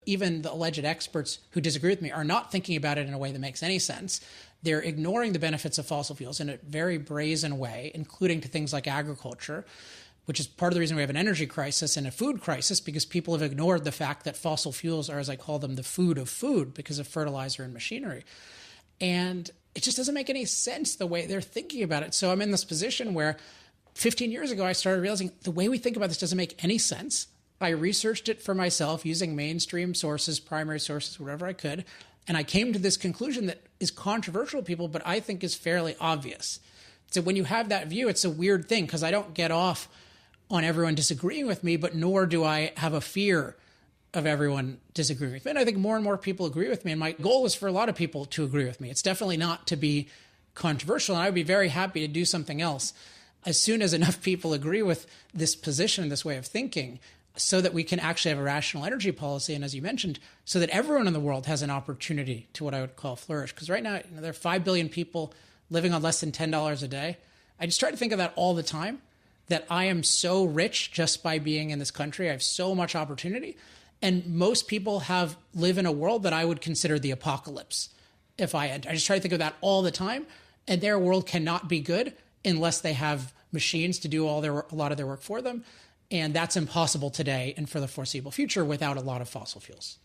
even the alleged experts who disagree with me are not thinking about it in a way that makes any sense. They're ignoring the benefits of fossil fuels in a very brazen way, including to things like agriculture, which is part of the reason we have an energy crisis and a food crisis, because people have ignored the fact that fossil fuels are, as I call them, the food of food because of fertilizer and machinery. And it just doesn't make any sense the way they're thinking about it. So I'm in this position where 15 years ago, I started realizing the way we think about this doesn't make any sense. I researched it for myself using mainstream sources, primary sources, whatever I could. And I came to this conclusion that is controversial to people, but I think is fairly obvious. So when you have that view, it's a weird thing because I don't get off on everyone disagreeing with me, but nor do I have a fear of everyone disagreeing with me. And I think more and more people agree with me. And my goal is for a lot of people to agree with me. It's definitely not to be controversial. And I would be very happy to do something else as soon as enough people agree with this position, this way of thinking, so that we can actually have a rational energy policy. And as you mentioned, so that everyone in the world has an opportunity to what I would call flourish. Because right now, there are 5 billion people living on less than $10 a day. I just try to think of that all the time, that I am so rich just by being in this country. I have so much opportunity. And most people live in a world that I would consider the apocalypse if I enter. I just try to think of that all the time. And their world cannot be good unless they have machines to do a lot of their work for them. And that's impossible today and for the foreseeable future without a lot of fossil fuels.